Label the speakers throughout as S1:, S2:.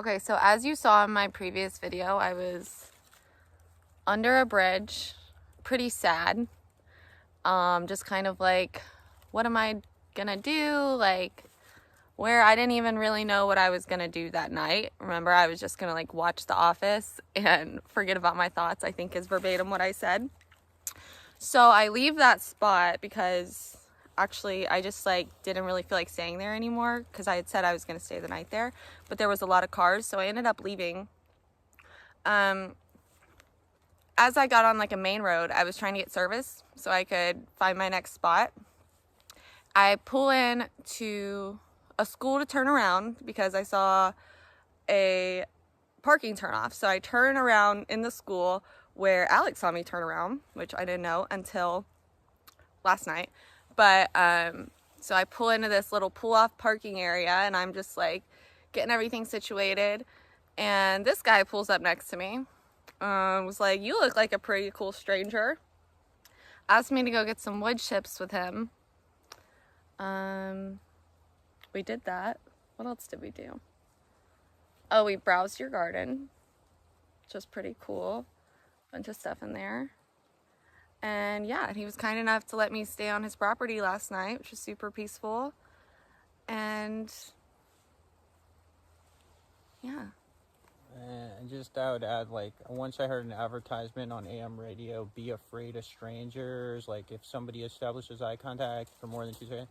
S1: Okay, so as you saw in my previous video, I was under a bridge, pretty sad. Just kind of like, what am I gonna do? Like, where I didn't even really know what I was gonna do that night. Remember, I was just gonna like watch The Office and forget about my thoughts, I think is verbatim what I said. So I leave that spot because actually I just like didn't really feel like staying there anymore because I had said I was gonna stay the night there, but there was a lot of cars, so I ended up leaving. As I got on like a main road, I was trying to get service so I could find my next spot. I pull in to a school to turn around because I saw a parking turnoff. So I turn around in the school where Alex saw me turn around, which I didn't know until last night. But so I pull into this little pull-off parking area and I'm just like getting everything situated. And this guy pulls up next to me. Was like, "You look like a pretty cool stranger." Asked me to go get some wood chips with him. We did that. What else did we do? Oh, we browsed your garden, which was pretty cool. Bunch of stuff in there. And yeah, he was kind enough to let me stay on his property last night, which was super peaceful. And yeah.
S2: And just I would add, like, once I heard an advertisement on AM radio, be afraid of strangers, like if somebody establishes eye contact for more than 2 seconds.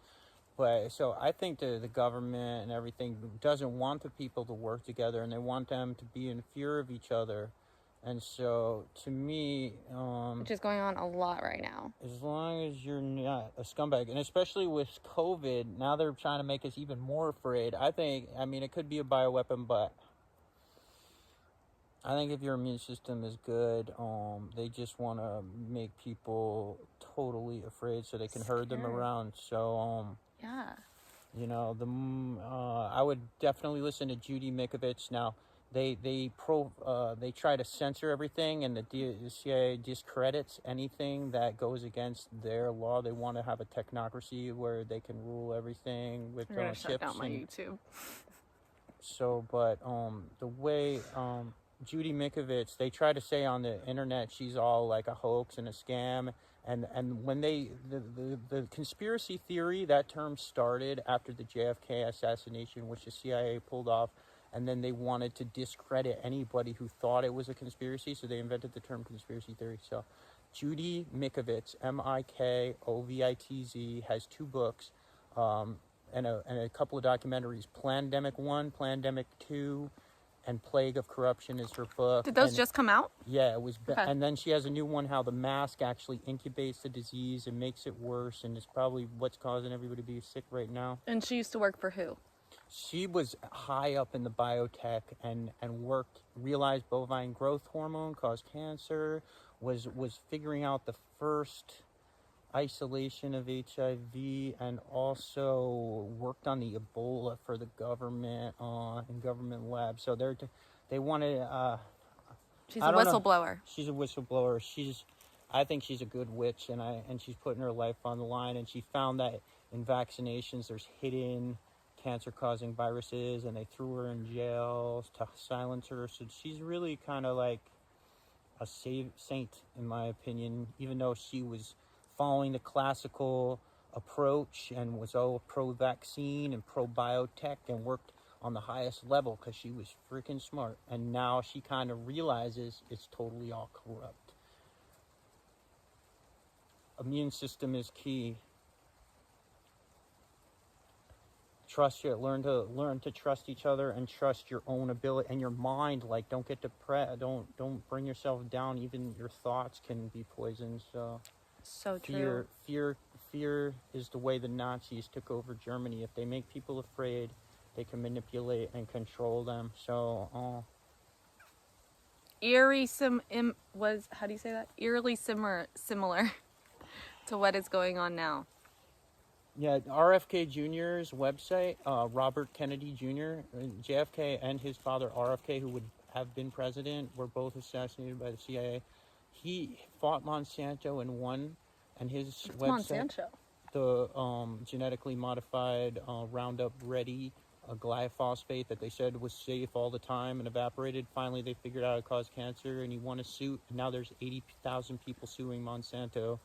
S2: But so I think the government and everything doesn't want the people to work together, and they want them to be in fear of each other. And so to me,
S1: Which is going on a lot right now.
S2: as long as you're not a scumbag, and especially with COVID, now they're trying to make us even more afraid. I mean, it could be a bioweapon, but I think if your immune system is good, they just want to make people totally afraid so they can herd them around. So,
S1: yeah,
S2: you know, I would definitely listen to Judy Mikovits. Now, they try to censor everything, and the CIA discredits anything that goes against their law. They want to have a technocracy where they can rule everything with
S1: I'm gonna
S2: chips.
S1: shut down my YouTube.
S2: So, but the way Judy Mikovits, they try to say on the internet she's all like a hoax and a scam, and when the conspiracy theory, that term started after the JFK assassination, which the CIA pulled off, and then they wanted to discredit anybody who thought it was a conspiracy, so they invented the term conspiracy theory. So Judy Mikovits, Mikovitz, has 2 books, and a couple of documentaries. Plandemic 1, Plandemic 2, and Plague of Corruption is her book.
S1: Did those just come out?
S2: Yeah, it was.
S1: Okay.
S2: And then she has a new one, how the mask actually incubates the disease and makes it worse, and it's probably what's causing everybody to be sick right now.
S1: And she used to work for who?
S2: She was high up in the biotech and realized bovine growth hormone caused cancer, was figuring out the first isolation of HIV, and also worked on the Ebola for the government in government labs. So they wanted.
S1: She's a whistleblower.
S2: Know. She's a whistleblower. I think she's a good witch, and she's putting her life on the line. And she found that in vaccinations, there's hidden cancer-causing viruses, and they threw her in jail to silence her. So she's really kind of like a saint, in my opinion, even though she was following the classical approach and was all pro-vaccine and pro-biotech and worked on the highest level because she was freaking smart. And now she kind of realizes it's totally all corrupt. Immune system is key. Learn to trust each other and trust your own ability and your mind. Like, don't get depressed. Don't bring yourself down. Even your thoughts can be poisoned. So
S1: true.
S2: Fear is the way the Nazis took over Germany. If they make people afraid, they can manipulate and control them. So,
S1: Eerily similar to what is going on now.
S2: Yeah, RFK Jr.'s website, Robert Kennedy Jr., JFK and his father RFK, who would have been president, were both assassinated by the CIA. He fought Monsanto and won, and his
S1: website,
S2: Monsanto? The genetically modified Roundup Ready a glyphosate that they said was safe all the time and evaporated. Finally, they figured out it caused cancer, and he won a suit. And now there's 80,000 people suing Monsanto.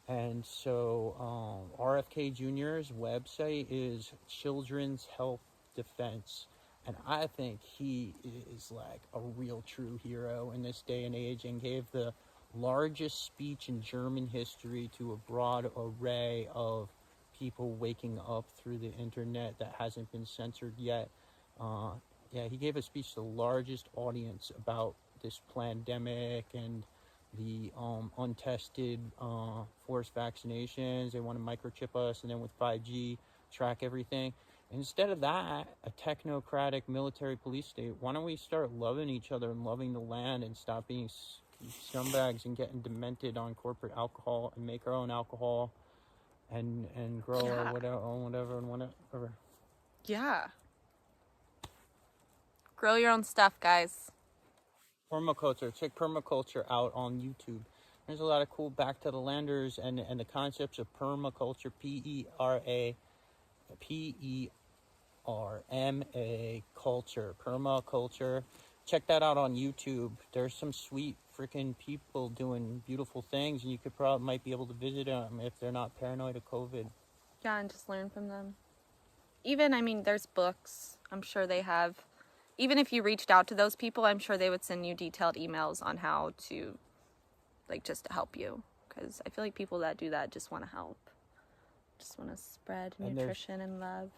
S2: And so RFK Jr.'s website is Children's Health Defense. And I think he is like a real true hero in this day and age, and gave the largest speech in German history to a broad array of people waking up through the internet that hasn't been censored yet. Yeah, he gave a speech to the largest audience about this pandemic and the untested forced vaccinations. They want to microchip us, and then with 5G, track everything. Instead of that, a technocratic military police state, why don't we start loving each other and loving the land and stop being scumbags and getting demented on corporate alcohol and make our own alcohol and grow our whatever and whatever.
S1: Yeah. Grow your own stuff, guys.
S2: Permaculture. Check permaculture out on YouTube. There's a lot of cool back to the landers and the concepts of permaculture. PERMA culture. Permaculture. Check that out on YouTube. There's some sweet freaking people doing beautiful things, and you might be able to visit them if they're not paranoid of COVID.
S1: Yeah, and just learn from them. Even, I mean, there's books. I'm sure they have. Even if you reached out to those people, I'm sure they would send you detailed emails on how to, like, just to help you. Because I feel like people that do that just want to help. Just want to spread nutrition and love.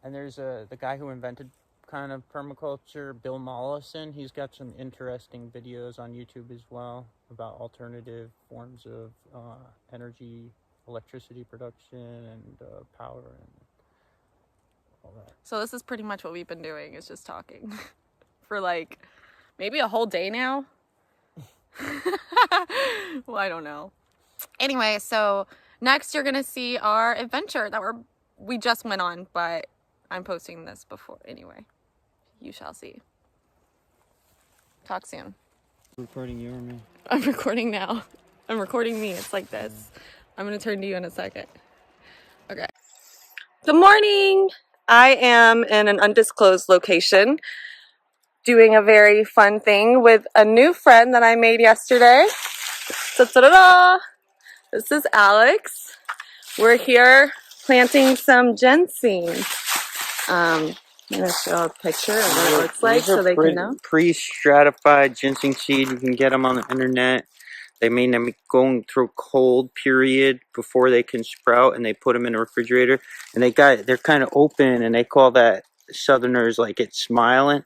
S2: And there's the guy who invented kind of permaculture, Bill Mollison. He's got some interesting videos on YouTube as well about alternative forms of energy, electricity production, and power and all that.
S1: So this is pretty much what we've been doing, is just talking for like maybe a whole day now. Well, I don't know. Anyway, so next you're gonna see our adventure that we just went on, but I'm posting this before anyway. You shall see. Talk soon.
S2: Recording you or me?
S1: I'm recording now. I'm recording me. It's like this. I'm gonna turn to you in a second. Okay. Good morning. I am in an undisclosed location doing a very fun thing with a new friend that I made yesterday. Ta-da-da! This is Alex. We're here planting some ginseng. I'm going to show a picture of what it looks like so they can know.
S2: Pre-stratified ginseng seed. You can get them on the internet. They may not be going through a cold period before they can sprout, and they put them in a refrigerator. And they're kind of open, and they call that Southerners like it's smiling.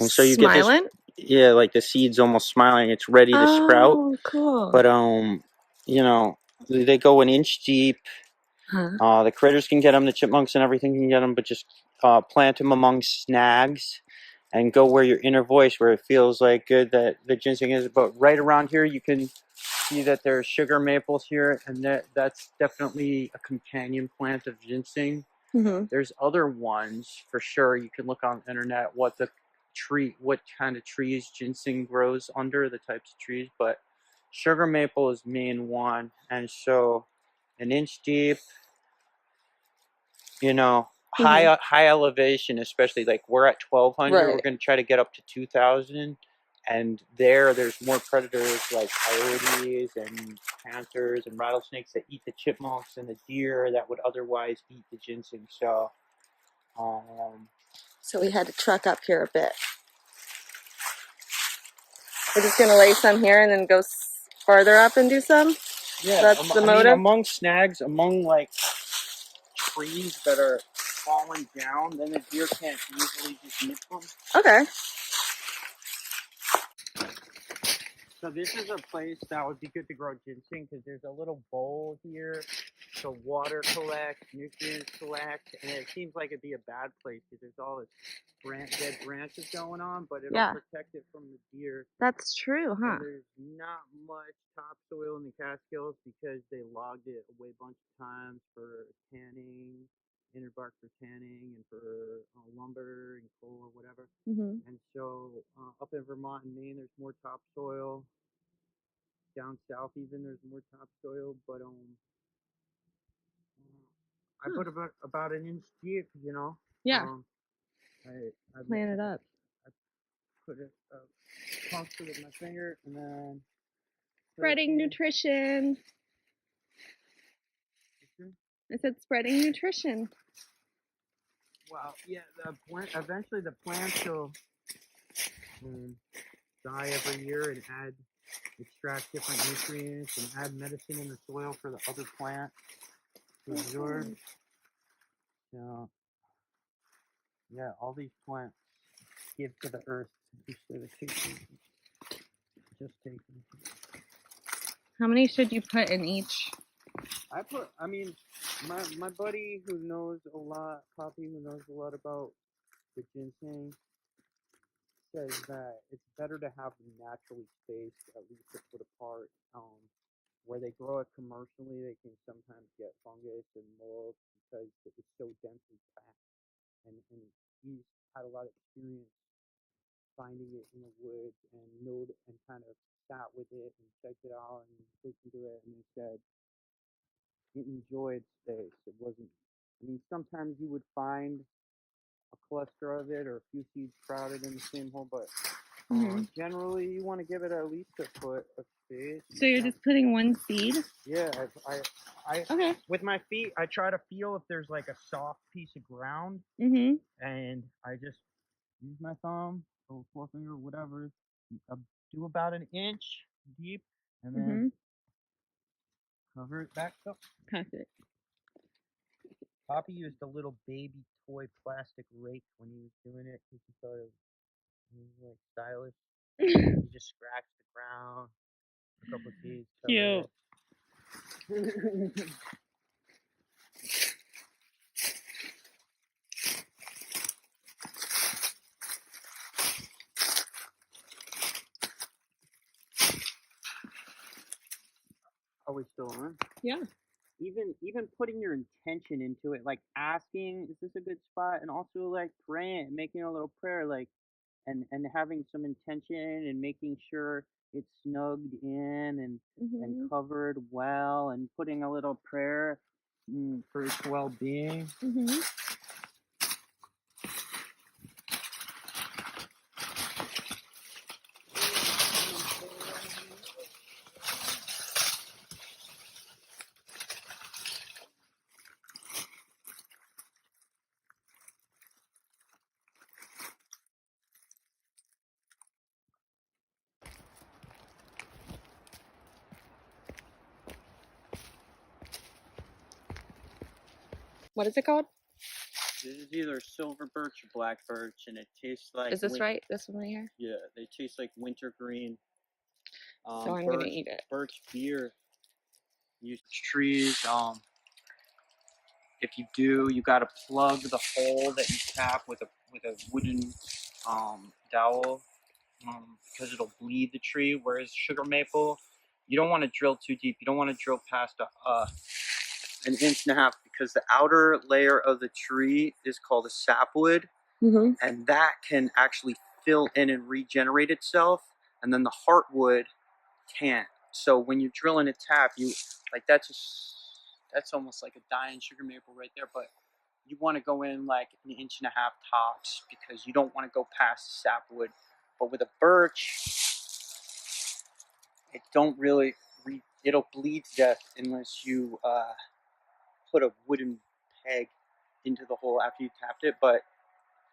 S2: And so you get this, yeah, like the seed's almost smiling. It's ready to sprout.
S1: Oh, cool.
S2: But you know, they go an inch deep.
S1: Huh.
S2: The critters can get them, the chipmunks and everything can get them, but just plant them among snags. And go where your inner voice, where it feels like good that the ginseng is. But right around here, you can see that there's sugar maples here, and that's definitely a companion plant of ginseng.
S1: Mm-hmm.
S2: There's other ones for sure. You can look on the internet what kind of trees ginseng grows under, the types of trees. But sugar maple is main one, and so an inch deep. You know. High elevation, especially like we're at 1,200. Right. We're going to try to get up to 2,000, and there's more predators like coyotes and panthers and rattlesnakes that eat the chipmunks and the deer that would otherwise eat the ginseng. So
S1: we had to truck up here a bit. We're just going to lay some here and then go farther up and do some.
S2: Yeah,
S1: that's the motive.
S2: I mean, among snags, among like trees that are falling down, then the deer can't easily just nip them.
S1: Okay.
S2: So this is a place that would be good to grow ginseng because there's a little bowl here to water collect, nutrients collect, and it seems like it'd be a bad place because there's all this dead branches going on, but it'll protect it from the deer.
S1: That's true, huh?
S2: And there's not much topsoil in the Catskills because they logged it a bunch of times for tanning. Inner bark for tanning and for lumber and coal or whatever.
S1: Mm-hmm.
S2: And so up in Vermont and Maine, there's more topsoil. Down south even, there's more topsoil. But I put about an inch deep, you know.
S1: Yeah.
S2: I
S1: Plant it up.
S2: I put it puncture with my finger and then
S1: Spreading nutrition. I said spreading nutrition.
S2: Wow, yeah, eventually the plants will die every year and extract different nutrients and add medicine in the soil for the other plant to absorb. So, yeah, all these plants give to the earth instead of just taking.
S1: How many should you put in each?
S2: I mean, my buddy who knows a lot, Poppy, who knows a lot about the ginseng, says that it's better to have them naturally spaced, at least a foot apart. Where they grow it commercially, they can sometimes get fungus and mold because it's so densely packed. And he's had a lot of experience finding it in the woods and kind of sat with it and checked it out and listened to it. And he said it enjoyed space. It wasn't. I mean, sometimes you would find a cluster of it or a few seeds sprouted in the same hole, but generally you want to give it at least a foot of space.
S1: So you're just putting one seed?
S2: Yeah, with my feet, I try to feel if there's like a soft piece of ground, and I just use my thumb or forefinger, whatever, do about an inch deep, and then cover it back up.
S1: Pass it.
S2: Poppy used a little baby toy plastic rake when he was doing it because he thought it was like stylish. He just scratched the ground, a couple of seeds.
S1: Cute.
S2: Are we still on?
S1: Yeah.
S2: Even putting your intention into it, like asking, is this a good spot? And also like praying, making a little prayer, like and having some intention and making sure it's snugged in and covered well and putting a little prayer for its well-being.
S1: What is it called?
S2: This is either silver birch or black birch, and it tastes like.
S1: Is this right? This one right here?
S2: Yeah, they taste like wintergreen.
S1: So I'm gonna eat it.
S2: Birch beer. Use trees. If you do, you gotta plug the hole that you tap with a wooden dowel, because it'll bleed the tree. Whereas sugar maple, you don't want to drill too deep. You don't want to drill past an inch and a half because the outer layer of the tree is called a sapwood, and that can actually fill in and regenerate itself, and then the heartwood can't. So when you're drilling a tap, that's almost like a dying sugar maple right there. But you want to go in like an inch and a half tops because you don't want to go past the sapwood. But with a birch, it don't really it'll bleed to death unless you put a wooden peg into the hole after you tapped it. But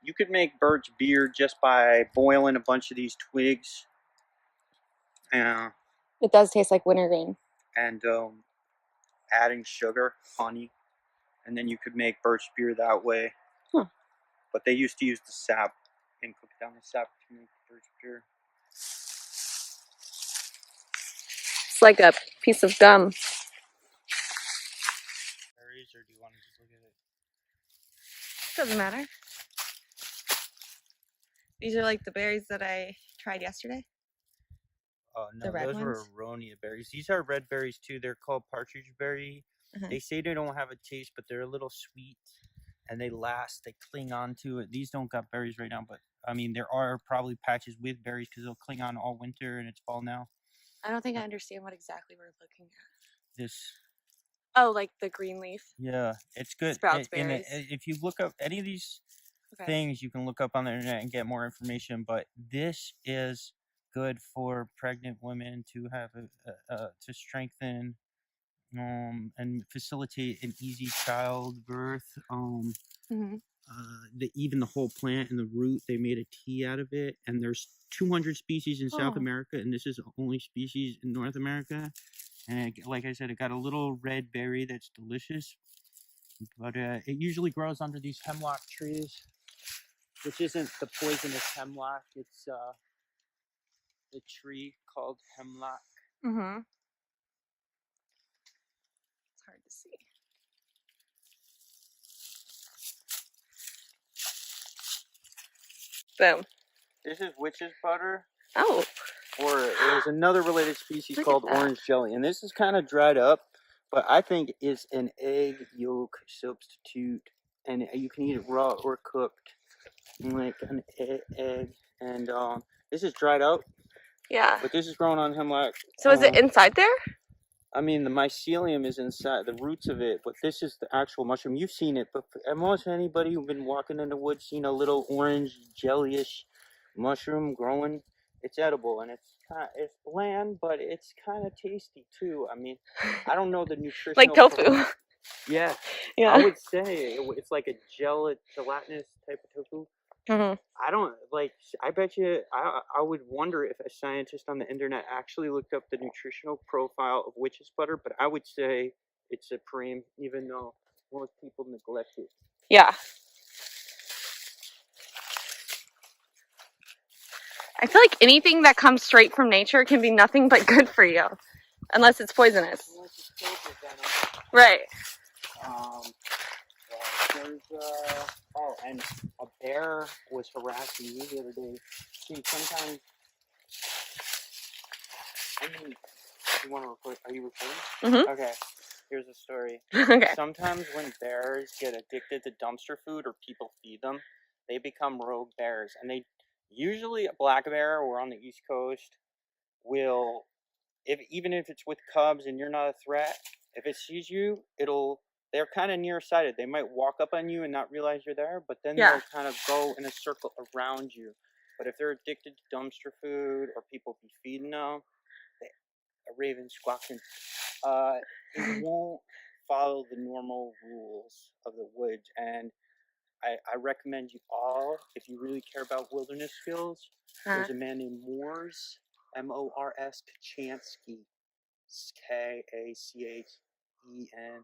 S2: you could make birch beer just by boiling a bunch of these twigs.
S1: It does taste like wintergreen.
S2: And adding sugar, honey, and then you could make birch beer that way. But they used to use the sap and cook down the sap to make birch beer.
S1: It's like a piece of gum.
S2: Berries, or do you want to just look at it?
S1: Doesn't matter. These are like the berries that I tried yesterday.
S2: Oh no, those were aronia berries. These are red berries too. They're called partridge berry. They say they don't have a taste, but they're a little sweet, and they last. They cling on to it. These don't got berries right now, but I mean there are probably patches with berries because they'll cling on all winter, and it's fall now.
S1: I don't think I understand what exactly we're looking at.
S2: This.
S1: Oh, like the green leaf.
S2: Yeah, it's good.
S1: Sprouts berries.
S2: If you look up any of these things you can look up on the internet and get more information. But this is good for pregnant women to have to strengthen and facilitate an easy childbirth. Even the whole plant and the root, they made a tea out of it. And there's 200 species in South America, and this is the only species in North America. And like I said, it got a little red berry that's delicious. But it usually grows under these hemlock trees, which isn't the poisonous hemlock. It's a tree called hemlock.
S1: It's hard to see. Boom.
S2: This is witch's butter.
S1: Oh.
S2: Or there's another related species
S1: Look
S2: called
S1: at that.
S2: orange jelly. And this is kind of dried up, but I think it's an egg yolk substitute. And you can eat it raw or cooked, like an egg. And this is dried out.
S1: Yeah.
S2: But this is growing on hemlock.
S1: So is it inside there?
S2: I mean, the mycelium is inside, the roots of it, but this is the actual mushroom. You've seen it, but almost anybody who's been walking in the woods seen a little orange jellyish mushroom growing. It's edible, and it's bland, but it's kind of tasty too. I mean, I don't know the nutritional.
S1: Like tofu.
S2: Yeah.
S1: Yeah.
S2: I would say it's like a gelatinous type of tofu. I don't like. I bet you. I would wonder if a scientist on the internet actually looked up the nutritional profile of witch's butter, but I would say it's supreme, even though most people neglect it.
S1: Yeah. I feel like anything that comes straight from nature can be nothing but good for you, unless it's poisonous.
S2: Unless it's filled with venom.
S1: Right.
S2: And a bear was harassing me the other day. See, sometimes. I mean, you want to record? Are you recording? Okay. Here's a story.
S1: Okay.
S2: Sometimes when bears get addicted to dumpster food or people feed them, they become rogue bears. And they usually, a black bear or on the East Coast will, even if it's with cubs and you're not a threat, if it sees you, they're kind of nearsighted. They might walk up on you and not realize you're there, but then they'll kind of go in a circle around you. But if they're addicted to dumpster food or people be feeding them, a raven squawking, it won't follow the normal rules of the woods. And I recommend you all, if you really care about wilderness skills, there's a man named Mors, M-O-R-S, Kachansky, K-A-C-H-E-N,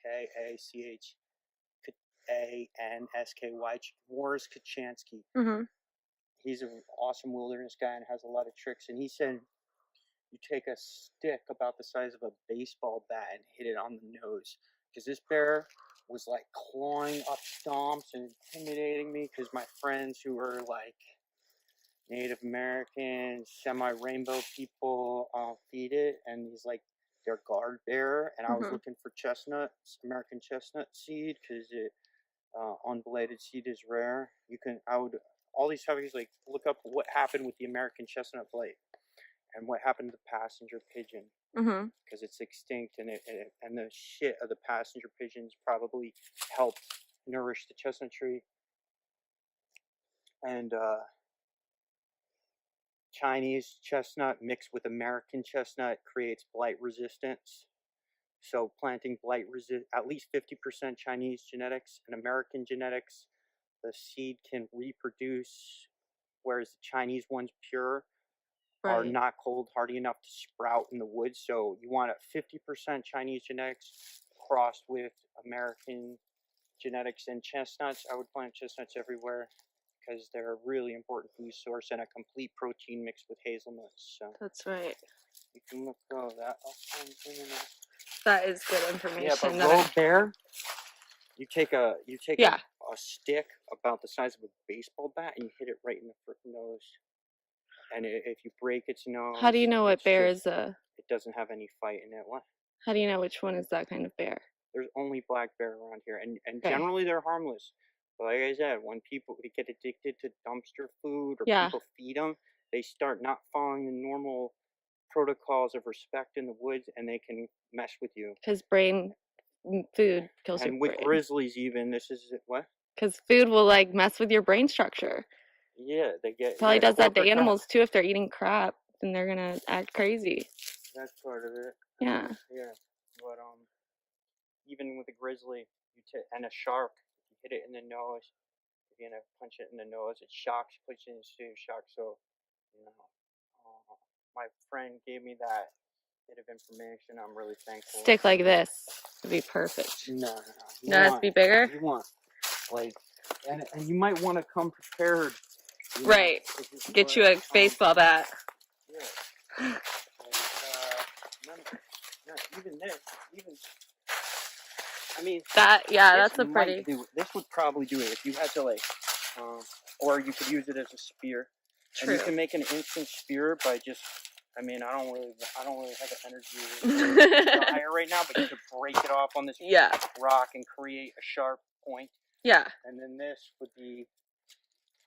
S2: K-A-C-H-A-N-S-K-Y, Mors Kachansky. He's an awesome wilderness guy and has a lot of tricks. And he said, you take a stick about the size of a baseball bat and hit it on the nose. Because this bear was like clawing up stomps and intimidating me because my friends who were like Native American, semi-rainbow people feed it. And he's like their guard bearer. And I was looking for chestnuts, American chestnut seed, because unbladed seed is rare. All these topics, like look up what happened with the American chestnut blade. And what happened to the passenger pigeon? Because it's extinct, and the shit of the passenger pigeons probably helped nourish the chestnut tree. And Chinese chestnut mixed with American chestnut creates blight resistance. So planting at least 50% Chinese genetics and American genetics, the seed can reproduce, whereas the Chinese one's pure. Are not cold hardy enough to sprout in the woods. So you want a 50% Chinese genetics crossed with American genetics. And chestnuts, I would plant chestnuts everywhere because they're a really important food source and a complete protein mixed with hazelnuts. So
S1: that's right.
S2: You can look that up on the internet.
S1: That is good information.
S2: Yeah, but rogue bear, you take a stick about the size of a baseball bat and you hit it right in the freaking nose. And if you break its nose...
S1: How do you know what bear is a...
S2: It doesn't have any fight in it. What?
S1: How do you know which one is that kind of bear?
S2: There's only black bear around here. And generally they're harmless. But like I said, when people get addicted to dumpster food or people feed them, they start not following the normal protocols of respect in the woods and they can mess with you.
S1: Because brain food kills your
S2: And with
S1: brain.
S2: grizzlies, even this is what?
S1: Because food will like mess with your brain structure.
S2: Yeah, they get.
S1: Probably does that to
S2: corporate
S1: animals too. If they're eating crap, then they're gonna act crazy.
S2: That's part of it.
S1: Yeah.
S2: Yeah, but even with a grizzly, and a shark, if you hit it in the nose, if you're gonna punch it in the nose, it shocks, puts you into shock. So, you know, my friend gave me that bit of information. I'm really thankful.
S1: Stick like this would be perfect.
S2: No,
S1: No, it has to be bigger.
S2: You want like, and you might want to come prepared.
S1: Right. Get you a baseball bat.
S2: Yeah. Even this, I mean,
S1: that's a pretty.
S2: This would probably do it if you had to like, or you could use it as a spear.
S1: True.
S2: And you can make an instant spear by just. I mean, I don't really have the energy to fire right now, but you could break it off on this rock and create a sharp point.
S1: Yeah.
S2: And then this would be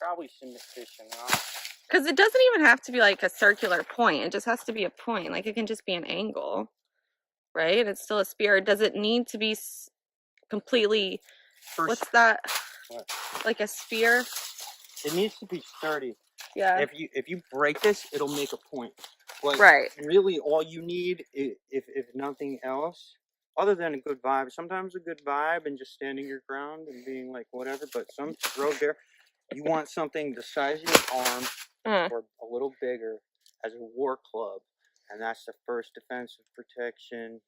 S2: probably sufficient, huh?
S1: Because it doesn't even have to be like a circular point. It just has to be a point. Like it can just be an angle, right? It's still a spear. Does it need to be completely? What's that?
S2: What?
S1: Like a spear?
S2: It needs to be sturdy.
S1: Yeah.
S2: If you break this, it'll make a point. Like,
S1: right.
S2: Really, all you need, if nothing else, other than a good vibe. Sometimes a good vibe and just standing your ground and being like whatever. But some road bear, you want something the size of your arm or a little bigger as a war club, and that's the first defensive protection.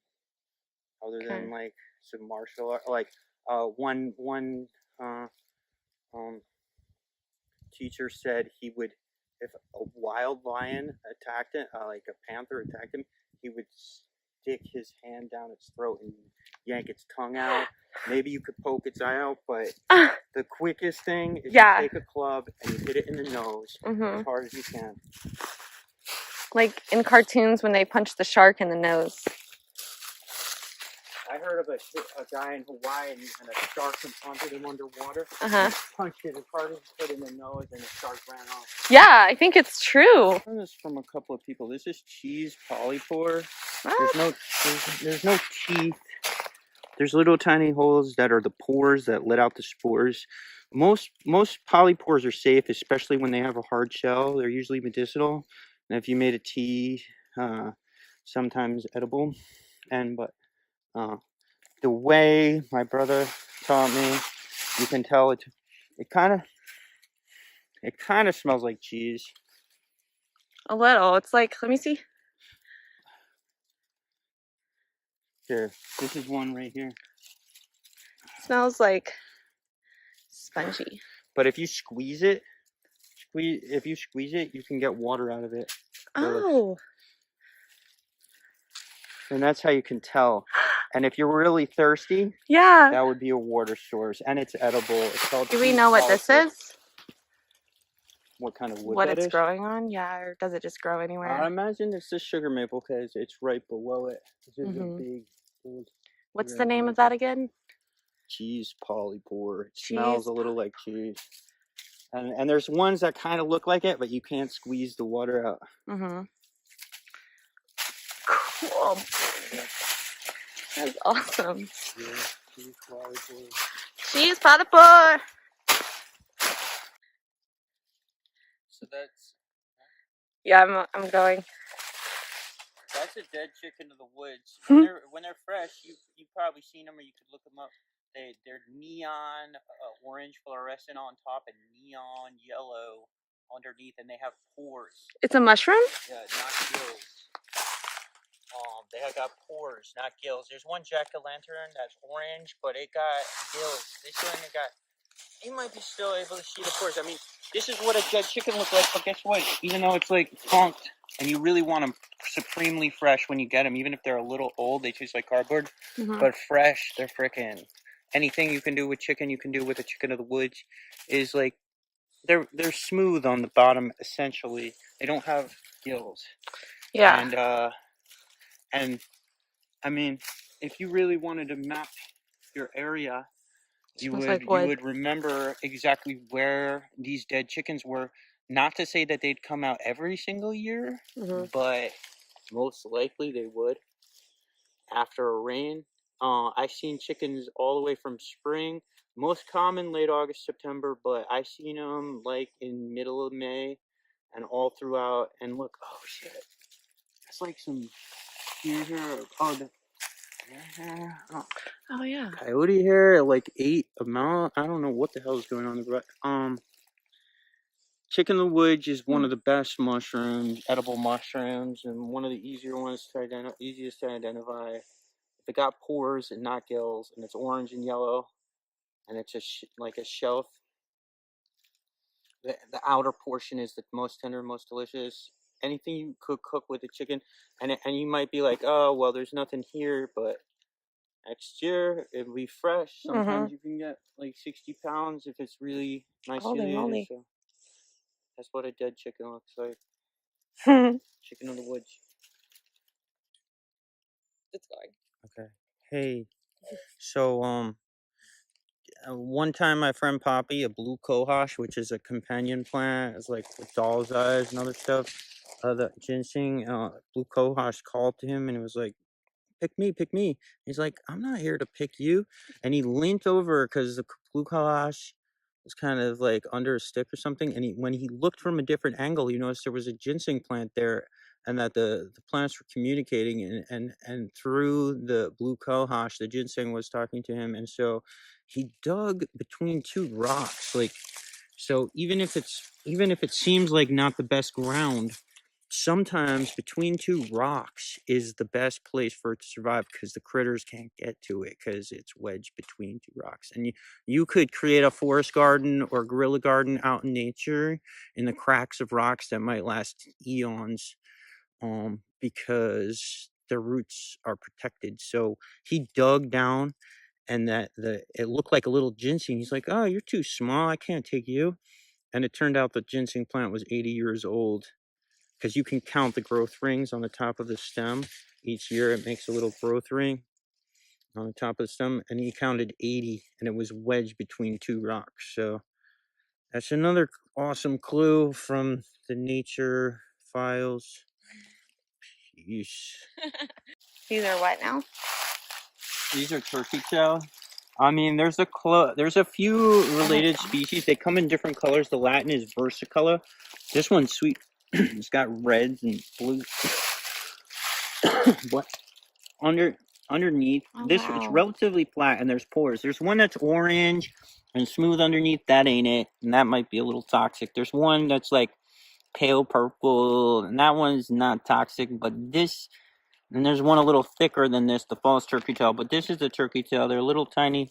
S2: Other than like some martial art, like one teacher said he would, if a wild lion attacked it, like a panther attacked him, he would stick his hand down its throat and yank its tongue out. Maybe you could poke its eye out, but the quickest thing is you take a club and you hit it in the nose as hard as you can.
S1: Like in cartoons when they punch the shark in the nose.
S2: I heard of a guy in Hawaii and a shark confronted him underwater. Punched it as hard as he could in the nose, and the shark ran off.
S1: Yeah, I think it's true.
S2: I heard this from a couple of people. This is cheese polypore. There's no teeth. There's little tiny holes that are the pores that let out the spores. Most polypores are safe, especially when they have a hard shell. They're usually medicinal, and if you made a tea, sometimes edible. But the way my brother taught me, you can tell it kind of smells like cheese.
S1: A little. It's like, let me see.
S2: Here, this is one right here.
S1: It smells like spongy.
S2: But if you squeeze it, you can get water out of it.
S1: Oh.
S2: And that's how you can tell. And if you're really thirsty, that would be a water source, and it's edible. It's called.
S1: Do we know what this is?
S2: What kind of wood?
S1: What it's growing on? Yeah, or does it just grow anywhere?
S2: I imagine it's the sugar maple because it's right below it. This is a big.
S1: What's the name of that again?
S2: Cheese polypore. It smells a little like cheese. And there's ones that kind of look like it, but you can't squeeze the water out.
S1: Cool. That's awesome.
S2: Yeah, cheese polypore.
S1: Cheese polypore.
S2: So that's.
S1: Yeah, I'm going.
S2: That's a dead chicken of the woods. When they're fresh, you've probably seen them or you could look them up. They're neon orange fluorescent on top and neon yellow underneath, and they have pores.
S1: It's a mushroom?
S2: Yeah, not gills. They have got pores, not gills. There's one jack-o'-lantern that's orange, but it got gills. This one you might be still able to see the pores. I mean, this is what a dead chicken looks like, but guess what? Even though it's like funked, and you really want them supremely fresh when you get them, even if they're a little old, they taste like cardboard. But fresh, they're frickin'. Anything you can do with chicken, you can do with a chicken of the woods. Is like they're smooth on the bottom. Essentially, they don't have gills.
S1: Yeah.
S2: And I mean, if you really wanted to map your area, you would remember exactly where these dead chickens were. Not to say that they'd come out every single year, but most likely they would after a rain. I've seen chickens all the way from spring, most common late August, September, but I've seen them like in middle of May and all throughout. And look, oh shit, that's like some deer hair. Oh, the deer hair.
S1: Oh yeah.
S2: Coyote hair, like 8 amount. I don't know what the hell is going on there, but chicken in the woods is one of the best mushrooms, edible mushrooms, and one of the easiest to identify. If it got pores and not gills, and it's orange and yellow, and it's like a shelf, the outer portion is the most tender, most delicious. Anything you could cook with the chicken, and you might be like, oh well, there's nothing here, but next year it'll be fresh. Sometimes you can get like 60 pounds if it's really nicely
S1: Holy
S2: laid.
S1: moly.
S2: So that's what a dead chicken looks like. Chicken in the woods.
S1: It's going.
S2: Okay. Hey. So one time my friend Poppy, a blue cohosh, which is a companion plant, is like with doll's eyes and other stuff. The ginseng, blue cohosh called to him and it was like, pick me, pick me. He's like, I'm not here to pick you. And he leaned over because the blue cohosh was kind of like under a stick or something. And when he looked from a different angle, he noticed there was a ginseng plant there and that the plants were communicating and through the blue cohosh, the ginseng was talking to him. And so he dug between two rocks. Like, so even if it seems like not the best ground, sometimes between two rocks is the best place for it to survive because the critters can't get to it because it's wedged between two rocks. And you could create a forest garden or guerrilla garden out in nature in the cracks of rocks that might last eons, because their roots are protected. So he dug down and it looked like a little ginseng. He's like, oh, you're too small, I can't take you. And it turned out the ginseng plant was 80 years old because you can count the growth rings on the top of the stem. Each year it makes a little growth ring on the top of the stem, and he counted 80, and it was wedged between two rocks. So that's another awesome clue from the nature files. Yeesh.
S1: These are what now?
S2: These are turkey tail. I mean, there's a few related species. They come in different colors. The Latin is versicolor. This one's sweet. It's got reds and blues. What? Underneath this, it's relatively flat and there's pores. There's one that's orange and smooth underneath. That ain't it, and that might be a little toxic. There's one that's like pale purple, and that one's not toxic. But this, and there's one a little thicker than this, the false turkey tail. But this is the turkey tail. They're little tiny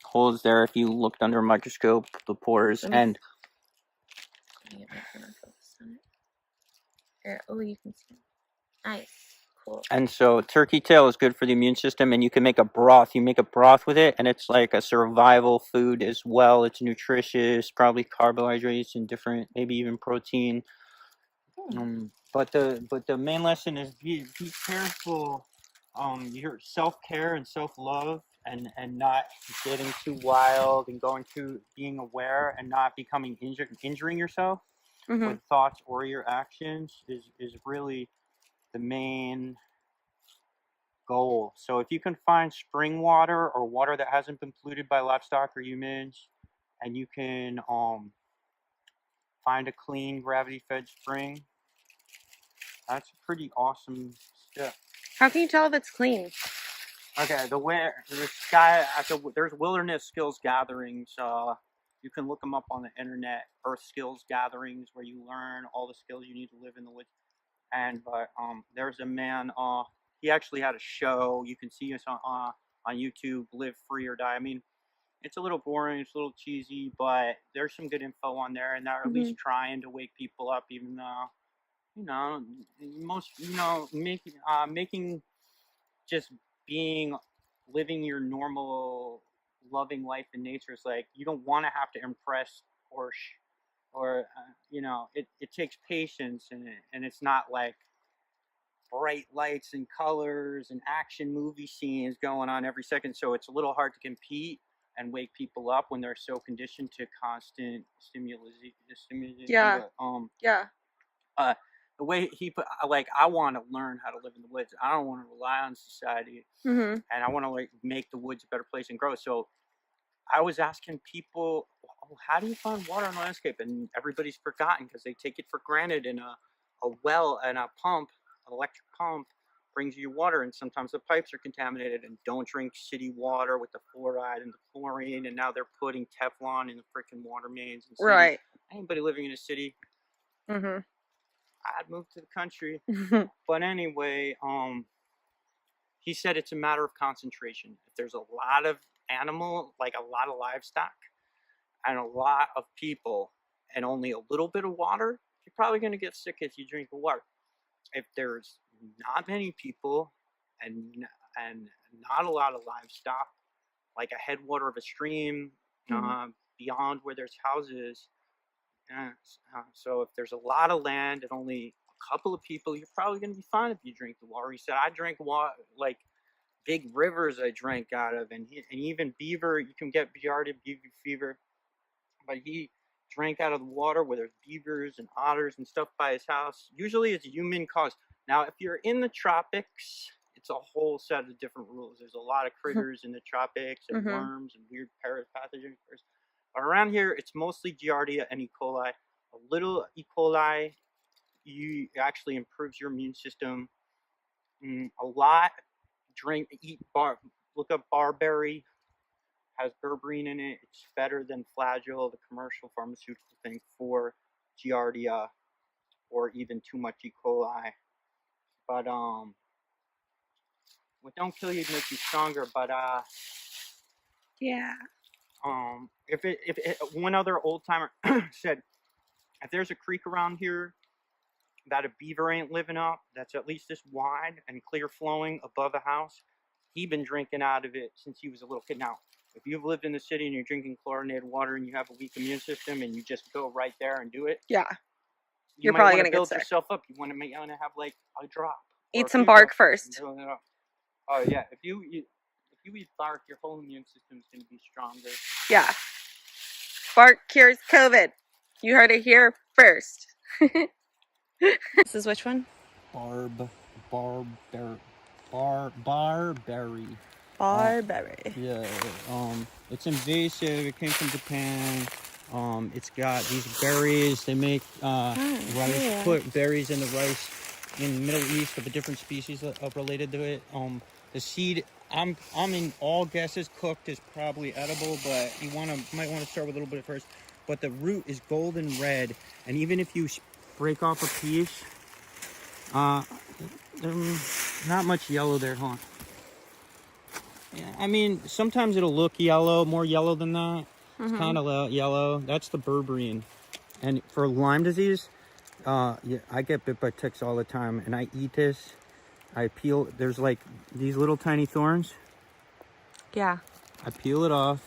S2: holes there. If you looked under a microscope, the pores and.
S1: Oh, you can see. Nice. Cool.
S2: And so turkey tail is good for the immune system, and you can make a broth. You make a broth with it, and it's like a survival food as well. It's nutritious, probably carbohydrates and different, maybe even protein. But the main lesson is be careful. Your self-care and self-love, and not getting too wild and being aware and not becoming injuring yourself with thoughts or your actions is really the main goal. So if you can find spring water or water that hasn't been polluted by livestock or humans, and you can find a clean gravity-fed spring, that's a pretty awesome step.
S1: How can you tell if it's clean?
S2: Okay, there's wilderness skills gatherings. You can look them up on the internet. Earth skills gatherings where you learn all the skills you need to live in the woods. But there's a man. He actually had a show. You can see us on YouTube. Live Free or Die. I mean, it's a little boring. It's a little cheesy, but there's some good info on there, and they're at least trying to wake people up. Even though, making just living your normal, loving life in nature is like you don't want to have to impress it takes patience, and it's not like bright lights and colors and action movie scenes going on every second. So it's a little hard to compete and wake people up when they're so conditioned to constant stimulus.
S1: Yeah.
S2: the way he put, like, I want to learn how to live in the woods. I don't want to rely on society,
S1: Mm-hmm.
S2: and I want to like make the woods a better place and grow. So I was asking people, oh, how do you find water in the landscape? And everybody's forgotten because they take it for granted. And a well and a pump, an electric pump, brings you water, and sometimes the pipes are contaminated. And don't drink city water with the fluoride and the chlorine. And now they're putting Teflon in the freaking water mains and cities.
S1: Right.
S2: Anybody living in a city,
S1: Mm-hmm.
S2: I'd move to the country. But anyway, he said it's a matter of concentration. If there's a lot of animal, like a lot of livestock, and a lot of people, and only a little bit of water, you're probably going to get sick if you drink the water. If there's not many people and not a lot of livestock, like a headwater of a stream, beyond where there's houses, so if there's a lot of land and only a couple of people, you're probably going to be fine if you drink the water. He said, I drink water, like big rivers I drank out of, and even beaver, you can get Giardia beaver fever, but he drank out of the water where there's beavers and otters and stuff by his house. Usually it's human caused. Now, if you're in the tropics, it's a whole set of different rules. There's a lot of critters in the tropics and worms and weird pathogens. But around here, it's mostly Giardia and E. coli. A little E. coli actually improves your immune system. A lot, look up barberry. Has berberine in it. It's better than Flagyl, the commercial pharmaceutical thing for Giardia, or even too much E. coli. But what don't kill you make you stronger. But
S1: Yeah.
S2: if one other old timer said, if there's a creek around here that a beaver ain't living up, that's at least this wide and clear flowing above a house, he been drinking out of it since he was a little kid. Now, if you've lived in the city and you're drinking chlorinated water and you have a weak immune system and you just go right there and do it,
S1: Yeah.
S2: you're
S1: probably
S2: going
S1: gonna
S2: to
S1: get
S2: build
S1: sick.
S2: yourself up. You want to have like a drop.
S1: Eat some bark first.
S2: Oh yeah, if you eat bark, your whole immune system is going to be stronger.
S1: Yeah. Bark cures COVID. You heard it here first. This is which one?
S2: Barberry.
S1: Barberry.
S2: Yeah, it's invasive. It came from Japan. It's got these berries. They make rice.
S1: Yeah.
S2: Put berries in the rice in the Middle East of a different species related to it. The seed, I'm in all guesses cooked is probably edible, but you might want to start with a little bit first. But the root is golden red, and even if you break off a piece, not much yellow there, huh? Yeah, I mean, sometimes it'll look yellow, more yellow than that. It's kind of yellow. That's the berberine. And for Lyme disease, yeah, I get bit by ticks all the time, and I eat this. I peel. There's like these little tiny thorns.
S1: Yeah.
S2: I peel it off.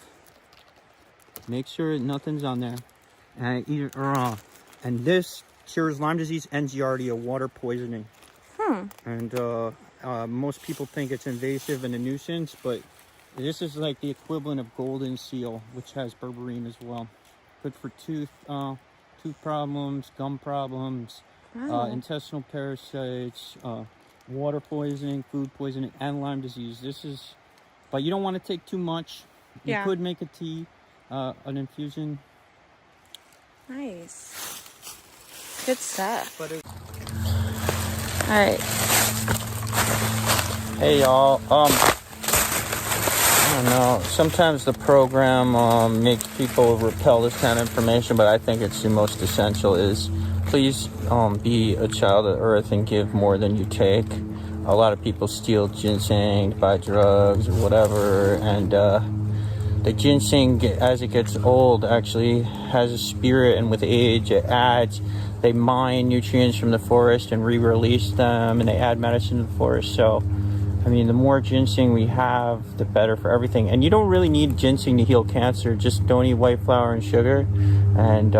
S2: Make sure nothing's on there, and I eat it raw. And this cures Lyme disease and Giardia, water poisoning. And most people think it's invasive and a nuisance, but this is like the equivalent of golden seal, which has berberine as well. Good for tooth problems, gum problems, intestinal parasites, water poisoning, food poisoning, and Lyme disease. But you don't want to take too much. You could make a tea, an infusion.
S1: Nice. Good stuff.
S2: But
S1: All right.
S2: hey y'all, I don't know, sometimes the program makes people repel this kind of information, but I think it's the most essential is please be a child of earth and give more than you take. A lot of people steal ginseng, buy drugs or whatever, and the ginseng, as it gets old, actually has a spirit, and with age it adds. They mine nutrients from the forest and re-release them, and they add medicine to the forest. So, I mean, the more ginseng we have, the better for everything. And you don't really need ginseng to heal cancer. Just don't eat white flour and sugar, and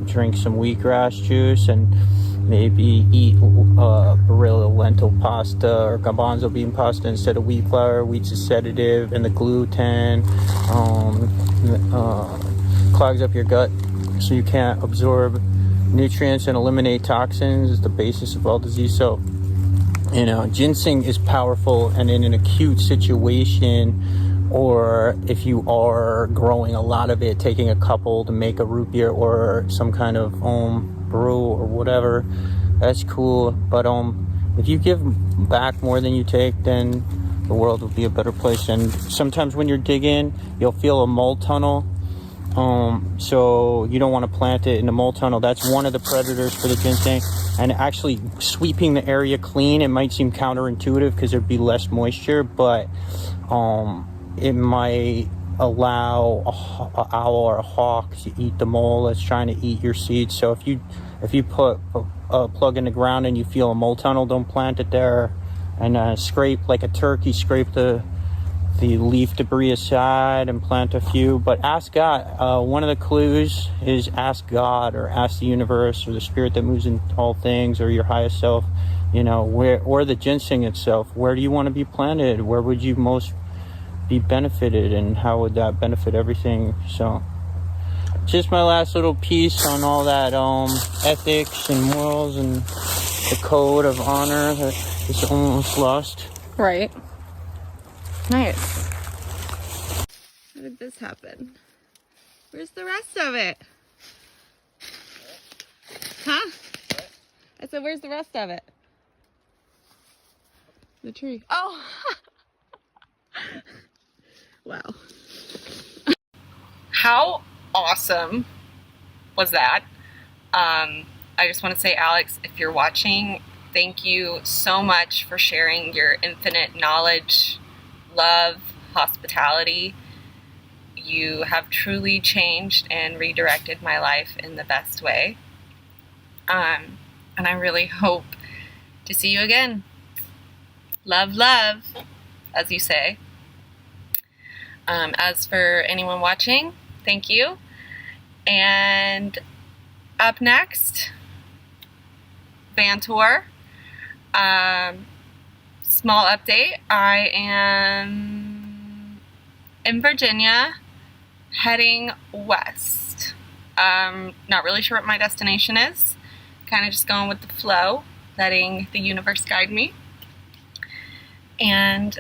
S2: drink some wheatgrass juice, and maybe eat Barilla lentil pasta or garbanzo bean pasta instead of wheat flour. Wheat's a sedative, and the gluten clogs up your gut, so you can't absorb nutrients and eliminate toxins. It's the basis of all disease. So, you know, ginseng is powerful, and in an acute situation, or if you are growing a lot of it, taking a couple to make a root beer or some kind of brew or whatever, that's cool. But if you give back more than you take, then the world will be a better place. And sometimes when you're digging, you'll feel a mold tunnel. So you don't want to plant it in a mold tunnel. That's one of the predators for the ginseng. And actually sweeping the area clean, it might seem counterintuitive because there'd be less moisture, but it might allow an owl or a hawk to eat the mole that's trying to eat your seeds. So if you put a plug in the ground and you feel a mold tunnel, don't plant it there. And scrape like a turkey, scrape the leaf debris aside and plant a few. But ask God. One of the clues is ask God, or ask the universe, or the spirit that moves in all things, or your highest self, you know, where, or the ginseng itself, where do you want to be planted? Where would you most be benefited, and how would that benefit everything? So just my last little piece on all that ethics and morals and the code of honor that is almost lost.
S1: Right. Nice. How did this happen? Where's the rest of it? Huh? I said, where's the rest of it? The tree. Oh! Wow. How awesome was that? I just want to say, Alex, if you're watching, thank you so much for sharing your infinite knowledge, love, hospitality. You have truly changed and redirected my life in the best way. And I really hope to see you again. Love, love, as you say. As for anyone watching, thank you. And up next, van tour. Small update. I am in Virginia, heading west. Not really sure what my destination is. Kind of just going with the flow, letting the universe guide me. And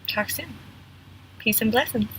S1: talk soon. Peace and blessings.